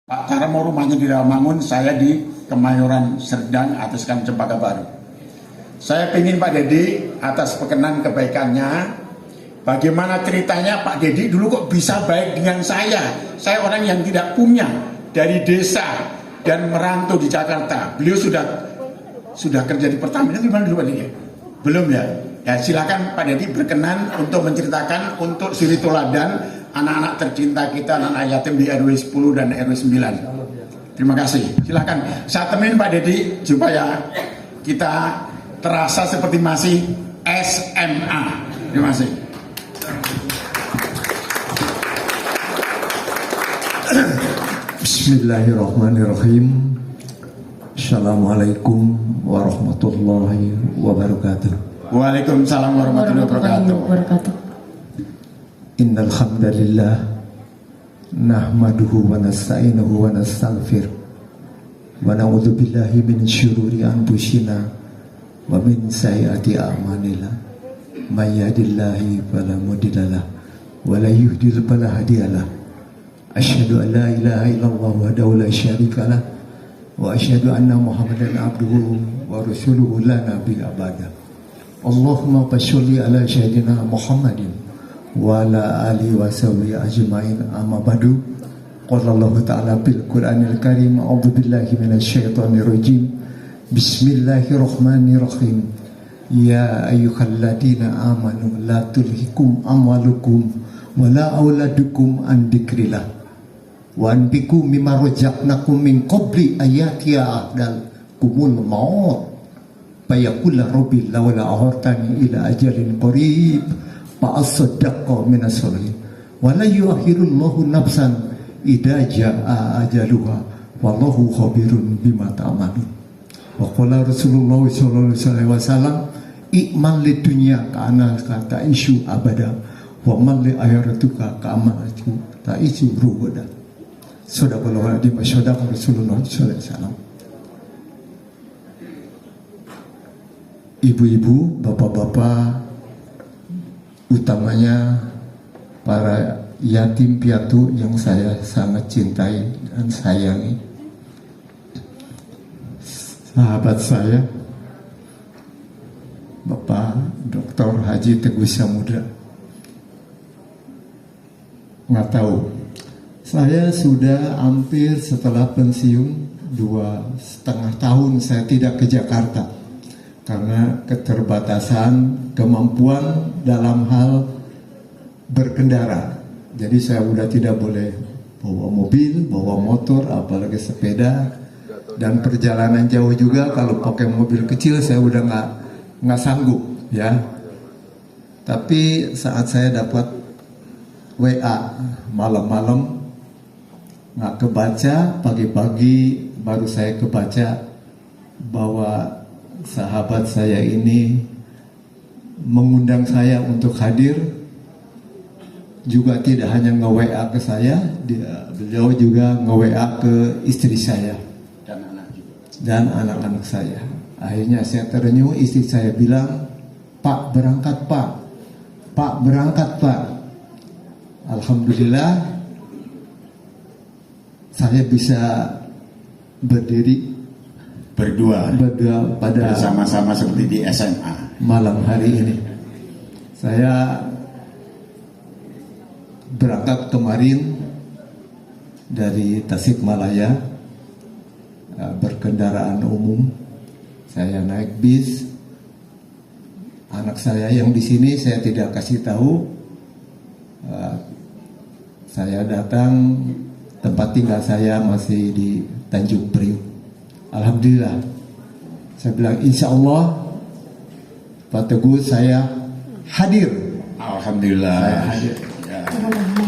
Pak Karamo rumahnya di Rawamangun, saya di Kemayoran Serdang atas kan Cempaka Baru. Saya ingin Pak Dedi atas perkenan kebaikannya. Bagaimana ceritanya Pak Dedi dulu kok bisa baik dengan saya? Saya orang yang tidak punya, dari desa dan merantau di Jakarta. Beliau sudah kerja di Pertamina, gimana dulu Pak Dedi? Belum ya? Ya silakan Pak Dedi berkenan untuk menceritakan untuk suri toladan anak-anak tercinta kita, anak yatim di RW 10 dan RW 9. Terima kasih. Silakan. Saya temenin Pak Dedi supaya kita terasa seperti masih SMA. Terima kasih. Bismillahirrahmanirrahim. Assalamualaikum warahmatullahi wabarakatuh. Waalaikumsalam warahmatullahi wabarakatuh. Innal hamdalillah nahmaduhu wa nasta'inuhu wa nastaghfir wa na'udzu billahi min syururi anfusina wa min sayyiati a'malina may yahdihillahu fala mudhillalah wa la yudhlil fala hadiyalah. Asyhadu an la ilaha illallah wahdahu la syarikalah wa asyhadu anna Muhammadan abduhu wa rasuluhu la nabiyya ba'da. Allahumma sholli ala sayyidina Muhammadin wa ala alihi wa sahbihi ajmain, amma ba'du. Qala Allah ta'ala bil Qur'anil Karim, a'udzu billahi minasyaitonir rajim. Bismillahirrahmanirrahim. Ya ayyuhalladzina amanu la tulhikum amwalukum wa la auladukum an dzikrillah wa anfiqu mimma razaqnakum min qabli ayati ahdal kumul maut fayaqula rabbi lawla ahartani ila ajalin qarib fa asaddaqa min as-solihin wa la yuakhirullahu nafsan idza jaa ajaluha wallahu khabirun bima ta'malun. Wa qala Rasulullah sallallahu alaihi wasallam ikmal li dunya ka anaka ta'ishu abada wa man li akhiratuka ka amalatu ta'ishu rugoda. Sadaqallahu alazim wa sadaqa Rasulullah sallallahu alaihi wasallam. Ibu-ibu, bapak-bapak, utamanya para yatim piatu yang saya sangat cintai dan sayangi, sahabat saya Bapak Dr. Haji Teguh Samudra. Nggak tahu, saya sudah hampir setelah pensiun 2,5 tahun saya tidak ke Jakarta karena keterbatasan kemampuan dalam hal berkendara. Jadi saya udah tidak boleh bawa mobil, bawa motor, apalagi sepeda, dan perjalanan jauh juga kalau pakai mobil kecil saya udah nggak sanggup ya. Tapi saat saya dapat WA malam-malam nggak kebaca, pagi-pagi baru saya kebaca bahwa sahabat saya ini mengundang saya untuk hadir. Juga tidak hanya nge-WA ke saya, beliau juga nge-WA ke istri saya dan anak-anak saya. Akhirnya saya terenyuh, istri saya bilang, "Pak berangkat Pak, Pak berangkat Pak." Alhamdulillah saya bisa berdiri Berdua pada bersama-sama seperti di SMA malam hari ini. Saya berangkat kemarin dari Tasikmalaya, berkendaraan umum. Saya naik bis. Anak saya yang di sini saya tidak kasih tahu. Saya datang, tempat tinggal saya masih di Tanjung Priuk. Alhamdulillah, saya bilang insya Allah Pak Teguh saya hadir. Alhamdulillah. Saya hadir. Ya,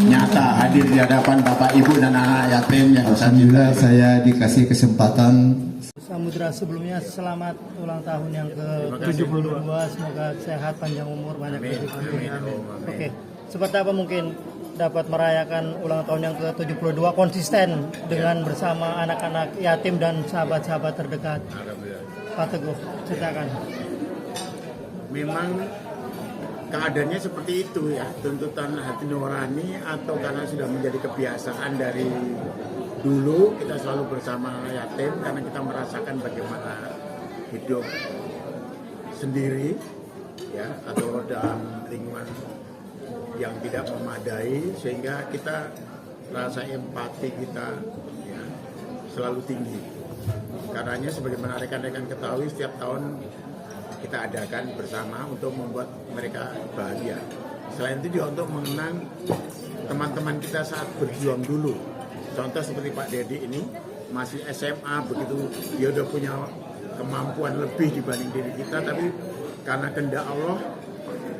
nyata hadir di hadapan Bapak Ibu dan anak yatim yang Alhamdulillah saya dikasih kesempatan. Samudra, sebelumnya selamat ulang tahun yang ke-72. Semoga sehat, panjang umur, banyak rezeki. Oke, seperti apa mungkin dapat merayakan ulang tahun yang ke-72 konsisten dengan bersama anak-anak yatim dan sahabat-sahabat terdekat? Pak Teguh, ceritakan. Memang keadaannya seperti itu ya, tuntutan hati nurani atau karena sudah menjadi kebiasaan dari dulu kita selalu bersama yatim karena kita merasakan bagaimana hidup sendiri ya, atau dalam lingkungan yang tidak memadai, sehingga kita rasa empati kita ya, selalu tinggi. Karenanya sebagaimana rekan-rekan ketahui, setiap tahun kita adakan bersama untuk membuat mereka bahagia. Selain itu juga untuk mengenang teman-teman kita saat berjuang dulu. Contoh seperti Pak Dedi ini masih SMA, begitu dia udah punya kemampuan lebih dibanding diri kita, tapi karena kehendak Allah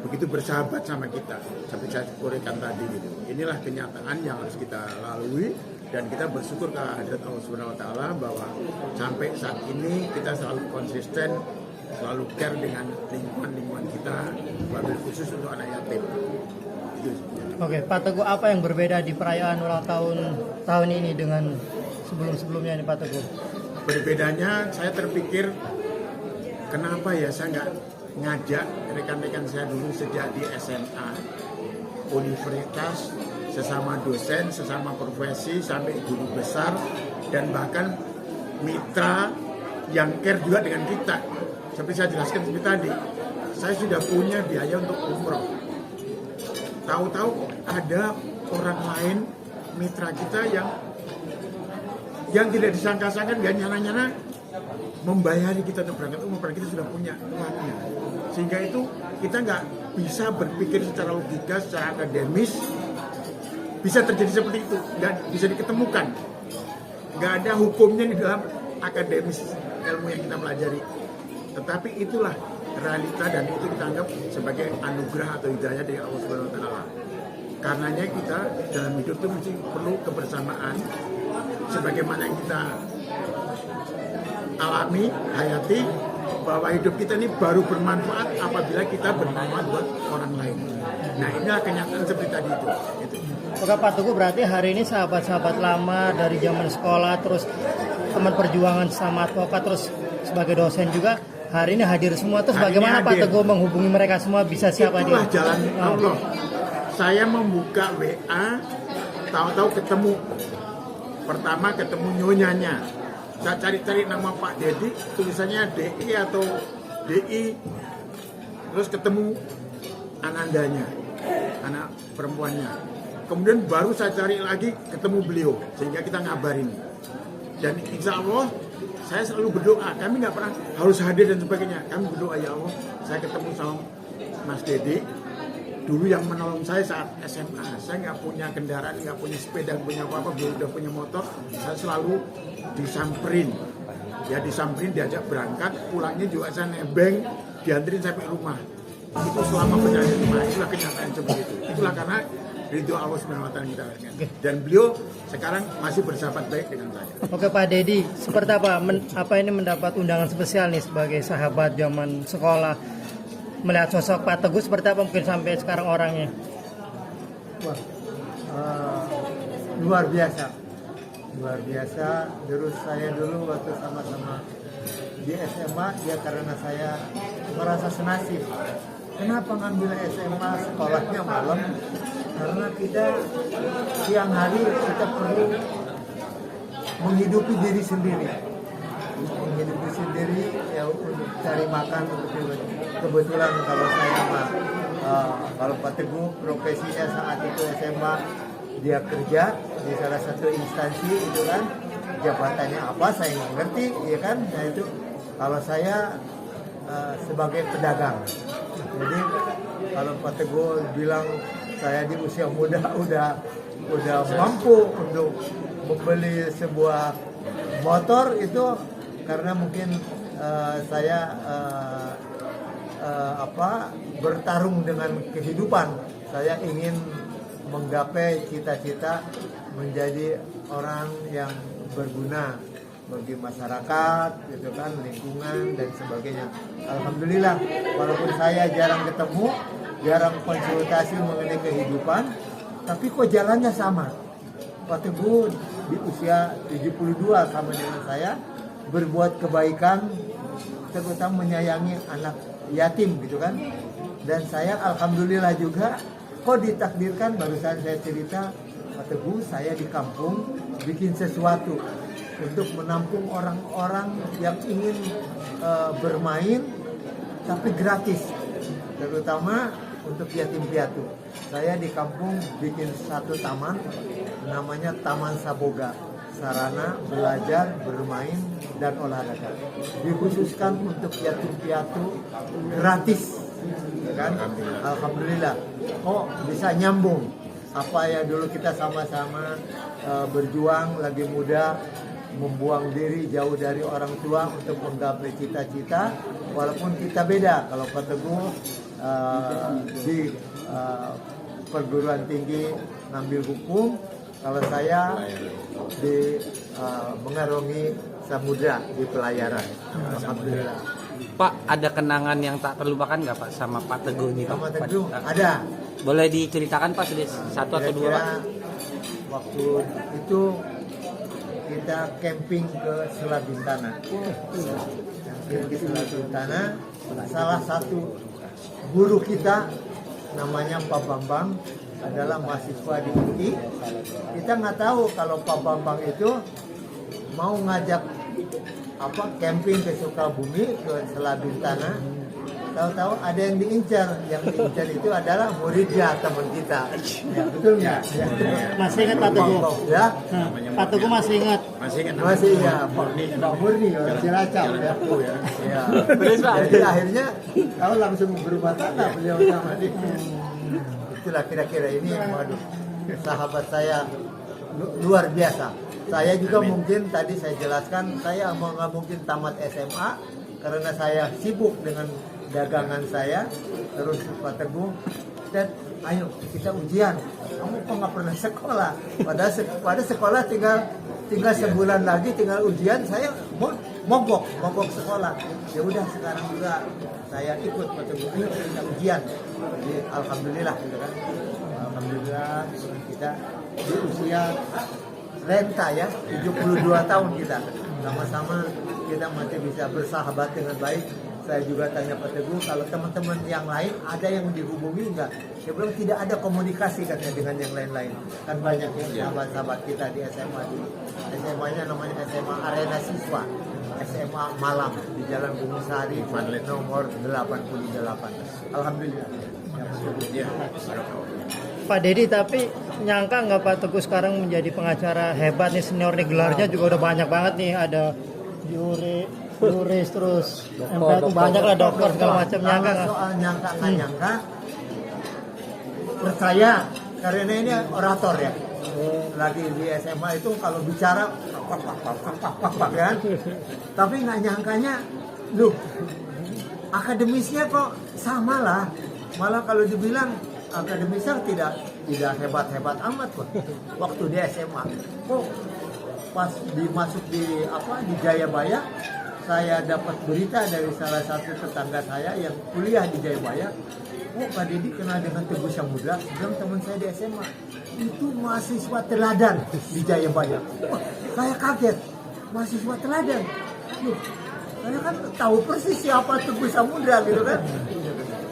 begitu bersahabat sama kita, seperti saya uraikan tadi gitu. Inilah kenyataan yang harus kita lalui, dan kita bersyukur ke hadirat Allah Subhanahu wa taala bahwa sampai saat ini kita selalu konsisten, selalu care dengan lingkungan kita, wabil khusus untuk anak yatim. Itu. Oke, Pak Teguh, apa yang berbeda di perayaan ulang tahun ini dengan sebelum-sebelumnya ini, Pak Teguh? Berbedanya, saya terpikir kenapa ya saya nggak ngajak rekan-rekan saya dulu sejak di SMA, universitas, sesama dosen, sesama profesi, sampai guru besar, dan bahkan mitra yang care juga dengan kita. Seperti saya jelaskan seperti tadi, saya sudah punya biaya untuk umroh. Tahu-tahu ada orang lain, mitra kita yang tidak disangka-sangka, nggak nyana-nyana membayari kita untuk berangkat umroh, padahal kita sudah punya uangnya. Sehingga itu kita nggak bisa berpikir secara logika, secara akademis, bisa terjadi seperti itu, nggak bisa diketemukan. Nggak ada hukumnya di dalam akademis ilmu yang kita pelajari. Tetapi itulah realita, dan itu kita anggap sebagai anugerah atau hidayah dari Allah Subhanahu wa taala. Karenanya kita dalam hidup itu mesti perlu kebersamaan, sebagaimana yang kita alami, hayati, bahwa hidup kita ini baru bermanfaat apabila kita bermanfaat buat orang lain. Nah, inilah kenyataan seperti tadi itu. Oke, Pak Teguh, berarti hari ini sahabat-sahabat lama dari zaman sekolah, terus teman perjuangan sama advokat, terus sebagai dosen juga, hari ini hadir semua. Terus bagaimana Pak Teguh menghubungi mereka semua, bisa siapa dia? Itulah jalan Allah. Saya membuka WA, tahu-tahu ketemu. Pertama ketemu nyonyanya. Saya cari-cari nama Pak Dedi, tulisannya DI atau DI. Terus ketemu Anandanya, anak perempuannya. Kemudian baru saya cari lagi, ketemu beliau, sehingga kita ngabarin. Dan insya Allah saya selalu berdoa, kami nggak pernah harus hadir dan sebagainya. Kami berdoa, ya Allah, saya ketemu sama Mas Dedi, dulu yang menolong saya saat SMA. Saya nggak punya kendaraan, nggak punya sepeda, nggak punya apa-apa, belum udah punya motor. Saya selalu disamperin, ya disamperin, diajak berangkat, pulangnya juga saya nebeng, dianterin sampai rumah. Itu selama perjalanan rumah, itulah kenyataan seperti itu. Itulah karena ridho Allah Subhanahu wa taala kita. Dan beliau sekarang masih bersahabat baik dengan saya. Oke, Pak Dedi, seperti apa ini mendapat undangan spesial nih sebagai sahabat zaman sekolah, melihat sosok Pak Teguh seperti apa mungkin sampai sekarang orangnya? Wah, luar biasa. Terus saya dulu waktu sama-sama di SMA, ya karena saya merasa senasib. Kenapa ngambil SMA, sekolahnya malam? Karena kita siang hari kita perlu menghidupi diri sendiri. Menghidupi sendiri ya, untuk cari makan, untuk kebetulan kalau saya kalau Pak Teguh profesinya saat itu SMA, dia kerja di salah satu instansi itu kan, jabatannya apa saya nggak ngerti, ya kan. Nah itu kalau saya sebagai pedagang. Jadi kalau Pak Teguh bilang saya di usia muda udah mampu untuk membeli sebuah motor, itu karena mungkin saya bertarung dengan kehidupan. Saya ingin menggapai cita-cita menjadi orang yang berguna bagi masyarakat, gitu kan, lingkungan dan sebagainya. Alhamdulillah, walaupun saya jarang ketemu, jarang konsultasi mengenai kehidupan, tapi kok jalannya sama. Pak Teguh di usia 72 sama dengan saya, berbuat kebaikan, terutama menyayangi anak yatim, gitu kan. Dan saya alhamdulillah juga kok ditakdirkan, barusan saya cerita Pak Teguh, saya di kampung bikin sesuatu untuk menampung orang-orang yang ingin bermain tapi gratis, terutama untuk yatim piatu. Saya di kampung bikin satu taman namanya Taman Saboga, sarana belajar, bermain, dan olahraga. Dikhususkan untuk yatim piatu gratis, ya kan? Alhamdulillah. Oh, bisa nyambung apa ya dulu kita sama-sama berjuang lagi muda, membuang diri jauh dari orang tua untuk menggapai cita-cita, walaupun kita beda. Kalau Pak Teguh di perguruan tinggi ngambil hukum, kalau saya di mengarungi samudra di pelayaran. Alhamdulillah. Pak, ada kenangan yang tak terlupakan nggak Pak sama Pak Teguh ini? Sama Pak? Teguh ada. Boleh diceritakan Pak satu atau dua Pak? Waktu itu kita camping ke Selat Bintana. Camping ke Selat Bintana, salah satu guru kita namanya Pak Bambang adalah mahasiswa di UI. Kita nggak tahu kalau Pak Bambang itu mau ngajak camping ke Sukabumi, ke Selat Bintana. Tahu-tahu ada yang diincar. Yang diincar itu adalah muridnya teman kita. Ya, betul nggak? Ya. Masih ingat Pak Teguh? Ya. Pak Teguh masih ingat? Masih ya, Pak Murni orang Cilacap ya. Ya. Jadi akhirnya tahu langsung berubah kata beliau sama dia. Itulah kira-kira ini, waduh, sahabat saya luar biasa. Saya juga mungkin tadi saya jelaskan, saya nggak mungkin tamat SMA karena saya sibuk dengan dagangan saya. Terus Pak Teguh, dan ayo kita ujian. Kamu kok nggak pernah sekolah? Pada sekolah tinggal sebulan lagi tinggal ujian, saya mogok sekolah. Ya udah sekarang juga saya ikut Pak Teguh, ayo kita ujian. Jadi alhamdulillah gitu kan. Alhamdulillah kita di usia renta ya, 72 tahun kita. Sama-sama kita masih bisa bersahabat dengan baik. Saya juga tanya Pak Teguh, kalau teman-teman yang lain ada yang dihubungi enggak? Dia bilang tidak ada komunikasi katanya dengan yang lain-lain. Kan banyak yang sahabat-sahabat kita di SMA dulu. SMA-nya namanya SMA Arena Siswa. SMA Malam di Jalan Bumi Sari, nomor 88. Alhamdulillah. Ya, Pak Dedi, tapi nyangka nggak Pak Teguh sekarang menjadi pengacara hebat nih, senior nih, gelarnya juga udah banyak banget nih, ada juris terus MPL tuh banyak lah, dokter segala macam. Nyangka nggak? Soal nyangka nggak nyangka, percaya karena ini orator ya. Lagi di SMA itu kalau bicara pak kan, tapi nggak nyangkanya, akademisnya kok sama lah. Malah kalau dibilang akademisnya tidak hebat-hebat amat kok. Waktu di SMA, kok pas masuk di Jayabaya, saya dapat berita dari salah satu tetangga saya yang kuliah di Jayabaya. Oh, Pak Dedi kenal dengan Teguh Samudra, bilang teman saya di SMA. Itu mahasiswa teladan di Jayabaya. Wah, saya kaget, mahasiswa teladan. Loh, saya kan tahu persis siapa Teguh Samudra gitu kan.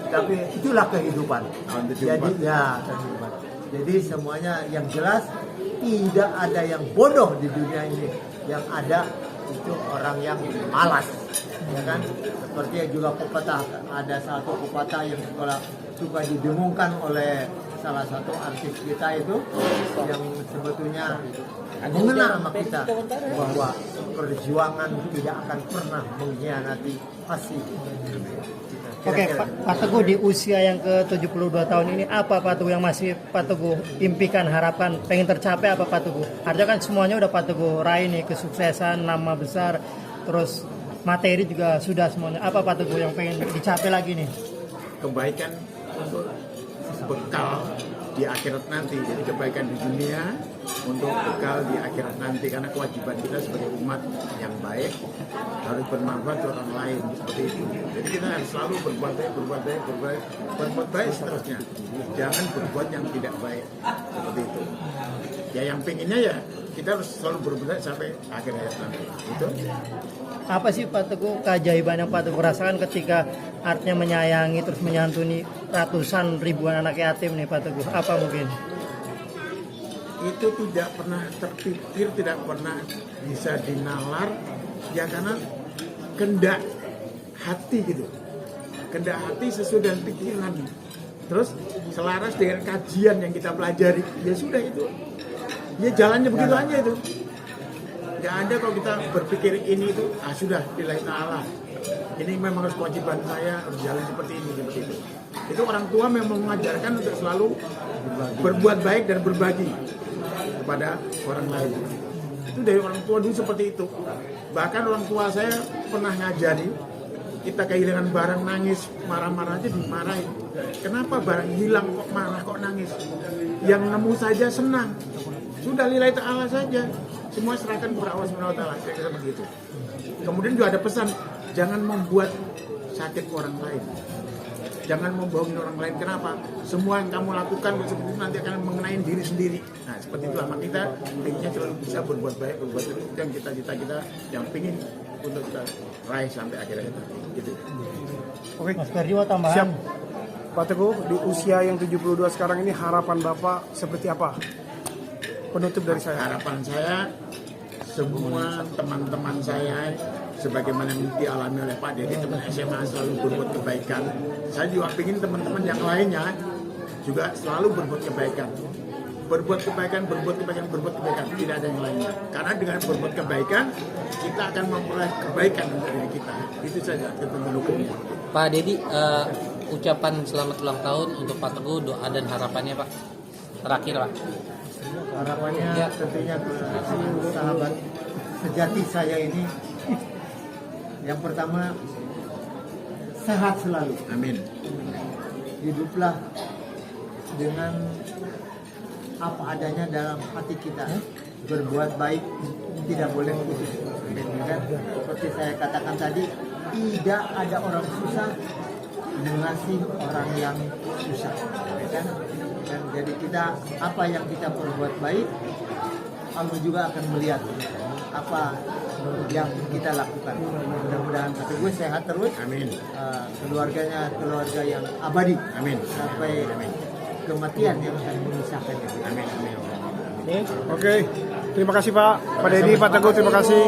Tapi itulah kehidupan. Kehidupan. Jadi semuanya yang jelas, tidak ada yang bodoh di dunia ini. Yang ada itu orang yang malas, ya kan? Seperti juga pepatah, ada satu pepatah yang suka didengungkan oleh salah satu artis kita itu, yang sebetulnya mengena sama kita, bahwa perjuangan tidak akan pernah mengkhianati hasil. Oke, Pak Teguh, di usia yang ke-72 tahun ini, apa Pak Teguh yang masih Pak Teguh impikan, harapkan, pengen tercapai apa Pak Teguh? Artinya kan semuanya udah Pak Teguh raih nih, kesuksesan, nama besar, terus materi juga sudah semuanya. Apa Pak Teguh yang pengen dicapai lagi nih? Kebaikan untuk bekal di akhirat nanti, jadi kebaikan di dunia untuk bekal di akhirat nanti, karena kewajiban kita sebagai umat yang baik harus bermanfaat untuk orang lain, seperti itu. Jadi kita harus selalu berbuat baik seterusnya, jangan berbuat yang tidak baik, seperti itu. Ya yang pinginnya ya kita harus selalu berbuat baik sampai akhir hayat nanti. Itu. Apa sih Pak Teguh keajaiban yang Pak Teguh rasakan ketika artinya menyayangi terus menyantuni ratusan ribuan anak yatim nih Pak Teguh? Apa mungkin? Itu tidak pernah terpikir, tidak pernah bisa dinalar, ya karena kehendak hati gitu, kehendak hati sesuai dengan pikiran, terus selaras dengan kajian yang kita pelajari, ya sudah itu, ya jalannya begitu aja itu, nggak ada kalau kita berpikir ini itu, sudah lillahi ta'ala, ini memang harus kewajiban saya, harus jalan seperti ini, seperti itu orang tua memang mengajarkan untuk selalu berbuat baik dan berbagi kepada orang lain. Itu dari orang tua dulu seperti itu. Bahkan orang tua saya pernah ngajari, kita kehilangan barang nangis, marah-marah aja dimarahin. Kenapa barang hilang kok marah, kok nangis? Yang nemu saja senang. Sudah lillahi ta'ala saja. Semua serahkan kepada Allah Subhanahu wa taala, kayak begitu. Kemudian juga ada pesan, jangan membuat sakit orang lain. Jangan membohongi orang lain. Kenapa? Semua yang kamu lakukan seperti itu nanti akan mengenai diri sendiri. Nah, seperti itulah maka kita intinya selalu bisa berbuat baik, berbuat baik. Itu yang cita-cita kita yang pingin untuk kita raih sampai akhirnya gitu. Oke. Mas Ferdi mau tambahan? Siap. Pak Teguh, di usia yang 72 sekarang ini harapan Bapak seperti apa? Penutup dari saya. Harapan saya semua teman-teman saya sebagaimana yang dialami oleh Pak Dedi, teman SMA selalu berbuat kebaikan. Saya juga ingin teman-teman yang lainnya juga selalu berbuat kebaikan. Berbuat kebaikan, berbuat kebaikan, berbuat kebaikan. Tidak ada yang lainnya. Karena dengan berbuat kebaikan, kita akan memperoleh kebaikan untuk diri kita. Itu saja ketentuan hukumnya. Pak Dedi, ucapan selamat ulang tahun untuk Pak Teguh, doa dan harapannya Pak. Terakhir Pak. Harapannya Ya. tentunya ke seluruh sahabat sejati saya ini, yang pertama sehat selalu, Amin. hiduplah dengan apa adanya dalam hati kita, berbuat baik, tidak boleh putus. Dan seperti saya katakan tadi, tidak ada orang susah mengasihi orang yang susah, ya kan? Dan jadi kita, apa yang kita perbuat baik, Allah juga akan melihat apa yang kita lakukan. Mudah-mudahan Pak Teguh sehat terus, Amin. keluarganya keluarga yang abadi, Amin. sampai kematian yang akan memisahkan. Amin. Amin. Oke. Terima kasih Pak Dedi, Pak Teguh, terima kasih.